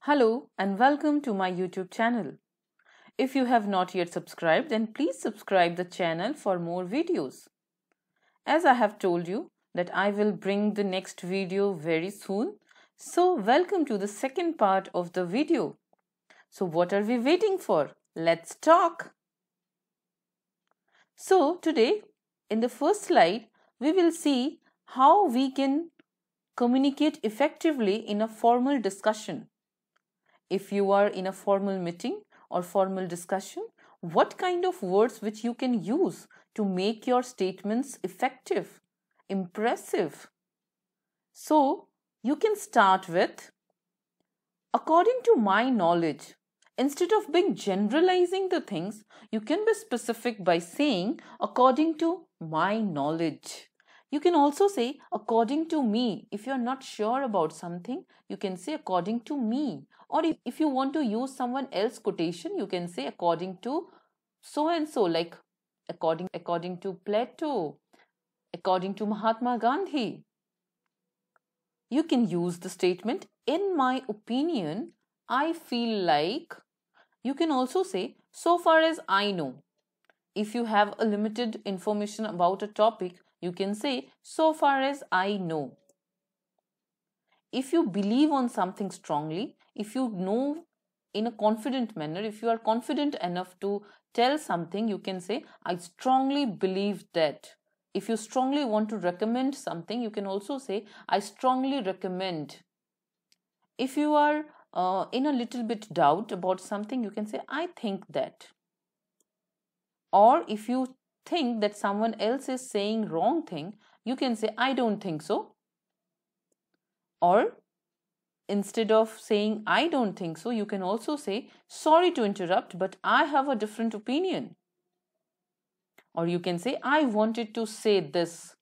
Hello and welcome to my YouTube channel. If you have not yet subscribed, then please subscribe the channel for more videos. As I have told you that I will bring the next video very soon. So welcome to the second part of the video. So what are we waiting for? Let's talk. So today in the first slide, we will see how we can communicate effectively in a formal discussion. If you are in a formal meeting or formal discussion, what kind of words which you can use to make your statements effective, impressive? So you can start with, according to my knowledge. Instead of being generalizing the things, you can be specific by saying, according to my knowledge. You can also say, according to me. If you're not sure about something, you can say, according to me. Or if you want to use someone else's quotation, you can say, according to so and so, like according to Plato, according to Mahatma Gandhi. You can use the statement, in my opinion, I feel like. You can also say, so far as I know. If you have a limited information about a topic, you can say, so far as I know. If you believe on something strongly, if you know in a confident manner, if you are confident enough to tell something, you can say, I strongly believe that. If you strongly want to recommend something, you can also say, I strongly recommend. If you are in a little bit doubt about something, you can say, I think that. Or if you think that someone else is saying wrong thing, you can say, I don't think so. Or instead of saying, I don't think so, you can also say, sorry to interrupt, but I have a different opinion. Or you can say, I wanted to say this.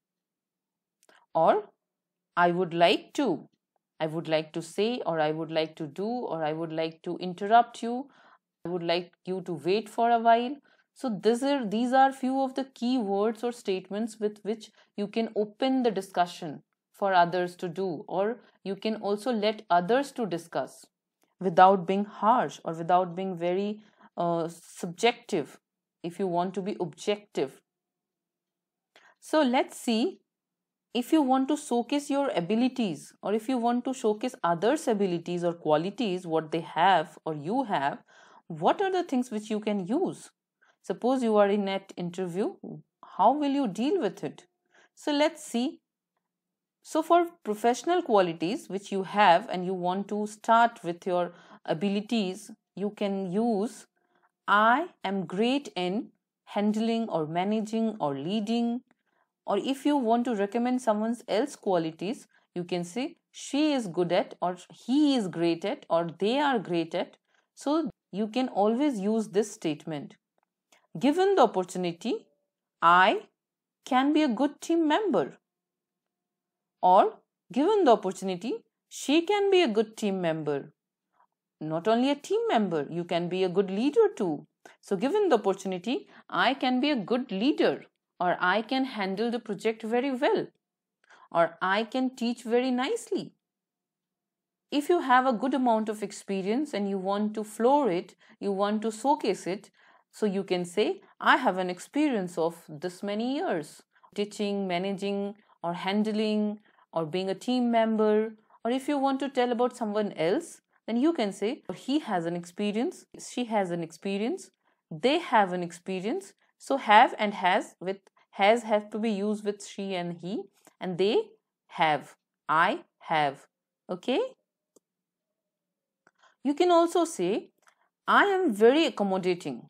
Or I would like to. I would like to say, or I would like to do, or I would like to interrupt you. I would like you to wait for a while. So these are few of the key words or statements with which you can open the discussion for others to do, or you can also let others to discuss without being harsh or without being very subjective, if you want to be objective. So let's see, if you want to showcase your abilities, or if you want to showcase others' abilities or qualities, what they have or you have, what are the things which you can use? Suppose you are in an interview, how will you deal with it? So let's see. So for professional qualities which you have and you want to start with your abilities, you can use, I am great in handling or managing or leading. Or if you want to recommend someone else's qualities, you can say, she is good at, or he is great at, or they are great at. So you can always use this statement. Given the opportunity, I can be a good team member. Or given the opportunity, she can be a good team member. Not only a team member, you can be a good leader too. So given the opportunity, I can be a good leader, or I can handle the project very well, or I can teach very nicely. If you have a good amount of experience and you want to floor it, you want to showcase it, so you can say, I have an experience of this many years teaching, managing, or handling, or being a team member. Or if you want to tell about someone else, then you can say, he has an experience, she has an experience, they have an experience. So have and has with has have to be used with she and he, and they have, I have. Okay. You can also say, I am very accommodating.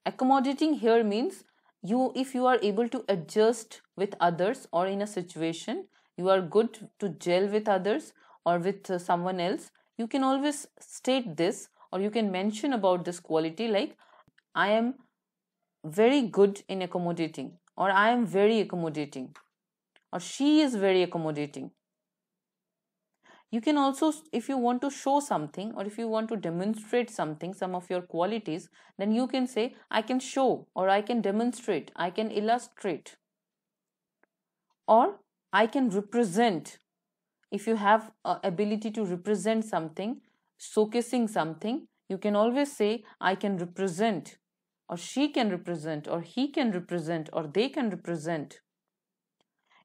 Accommodating here means if you are able to adjust with others, or in a situation you are good to gel with others or with someone else, you can always state this, or you can mention about this quality, like, I am very good in accommodating, or I am very accommodating, or she is very accommodating. You can also, if you want to show something, or if you want to demonstrate something, some of your qualities, then you can say, I can show, or I can demonstrate, I can illustrate, or I can represent. If you have ability to represent something, showcasing something, you can always say, I can represent, or she can represent, or he can represent, or they can represent.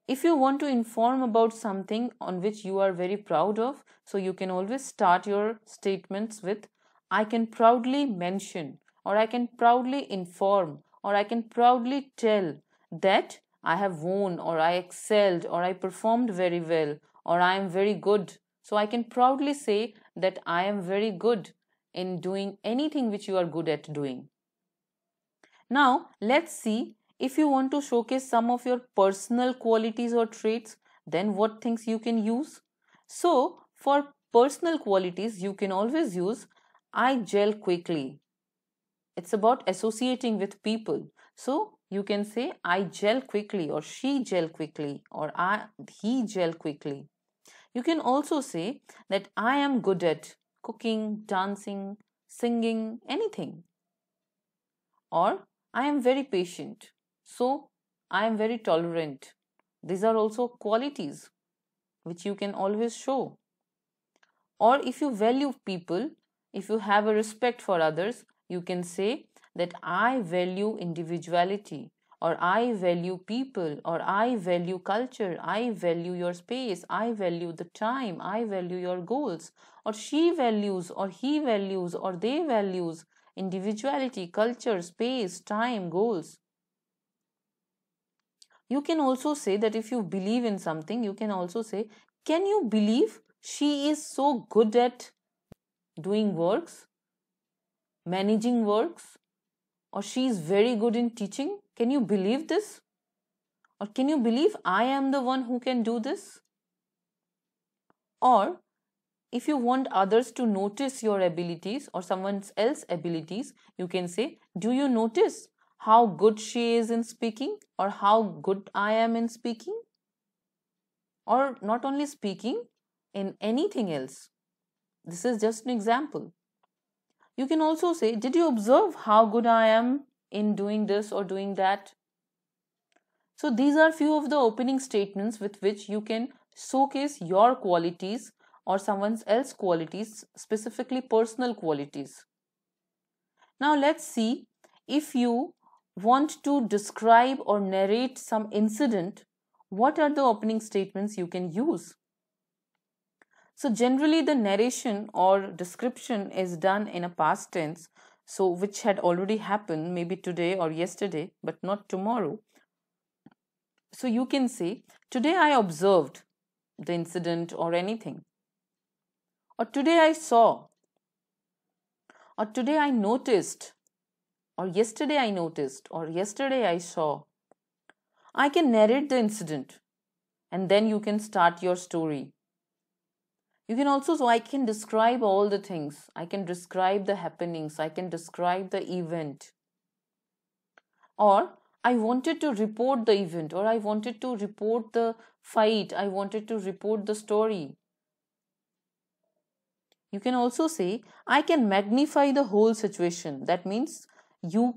If you want to inform about something on which you are very proud of, so you can always start your statements with, I can proudly mention, or I can proudly inform, or I can proudly tell that I have won, or I excelled, or I performed very well, or I am very good. So I can proudly say that I am very good in doing anything which you are good at doing. Now, let's see, if you want to showcase some of your personal qualities or traits, then what things you can use? So, for personal qualities, you can always use I gel quickly. It's about associating with people. So, you can say I gel quickly, or she gel quickly, or he gel quickly. You can also say that I am good at cooking, dancing, singing, anything. Or I am very patient, so I am very tolerant. These are also qualities which you can always show. Or if you value people, if you have a respect for others, you can say that I value individuality, or I value people, or I value culture, I value your space, I value the time, I value your goals, or she values, or he values, or they values individuality, culture, space, time, goals. You can also say that if you believe in something, you can also say, can you believe she is so good at doing works, managing works, or she is very good in teaching? Can you believe this? Or can you believe I am the one who can do this? Or if you want others to notice your abilities or someone else's abilities, you can say, do you notice how good she is in speaking, or how good I am in speaking? Or not only speaking, in anything else. This is just an example. You can also say, did you observe how good I am in doing this or doing that? So these are few of the opening statements with which you can showcase your qualities or someone else's qualities, specifically personal qualities. Now let's see, if you want to describe or narrate some incident, what are the opening statements you can use? So generally the narration or description is done in a past tense, so which had already happened maybe today or yesterday, but not tomorrow. So you can say, today I observed the incident or anything. Or today I saw. Or today I noticed. Or yesterday I noticed. Or yesterday I saw. I can narrate the incident and then you can start your story. You can also, so I can describe all the things. I can describe the happenings. I can describe the event. Or I wanted to report the event, or I wanted to report the fight. I wanted to report the story. You can also say, I can magnify the whole situation. That means you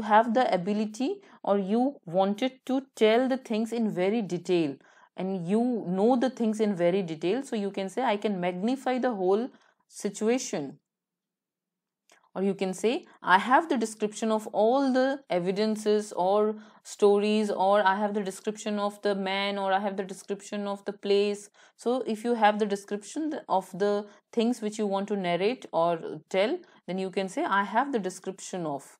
have the ability, or you wanted to tell the things in very detail, and you know the things in very detail. So you can say, I can magnify the whole situation. Or you can say, I have the description of all the evidences or stories, or I have the description of the man, or I have the description of the place. So if you have the description of the things which you want to narrate or tell, then you can say, I have the description of.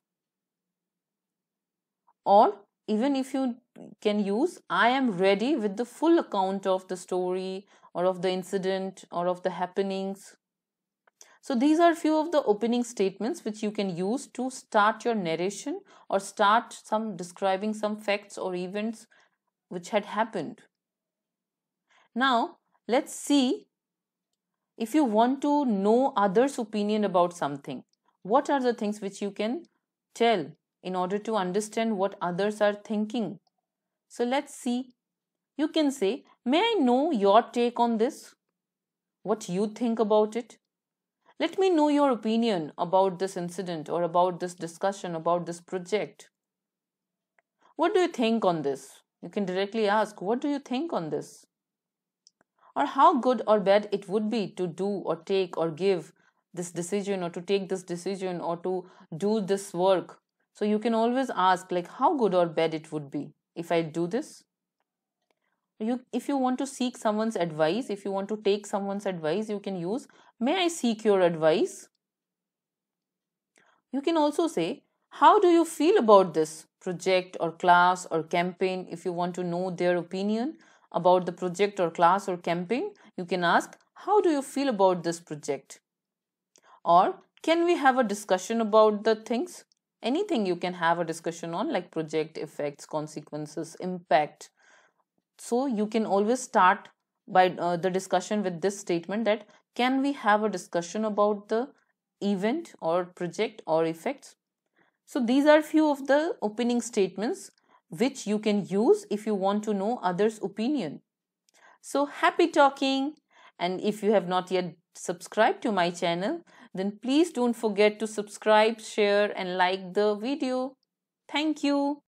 Or even if you can use, I am ready with the full account of the story or of the incident or of the happenings. So these are few of the opening statements which you can use to start your narration or start some describing some facts or events which had happened. Now let's see, if you want to know others' opinion about something, what are the things which you can tell in order to understand what others are thinking? So let's see. You can say, may I know your take on this? What you think about it? Let me know your opinion about this incident or about this discussion, about this project. What do you think on this? You can directly ask, what do you think on this? or how good or bad it would be to do or take or give this decision, or to take this decision, or to do this work. So you can always ask, like, how good or bad it would be if I do this. If you want to seek someone's advice, if you want to take someone's advice, you can use, may I seek your advice? You can also say, how do you feel about this project or class or campaign? If you want to know their opinion about the project or class or campaign, you can ask, how do you feel about this project? Or can we have a discussion about the things? Anything you can have a discussion on, like project, effects, consequences, impact. So you can always start by the discussion with this statement, that can we have a discussion about the event or project or effects? So these are few of the opening statements which you can use if you want to know others' opinion. So happy talking, and if you have not yet subscribed to my channel, then please don't forget to subscribe, share and like the video. Thank you.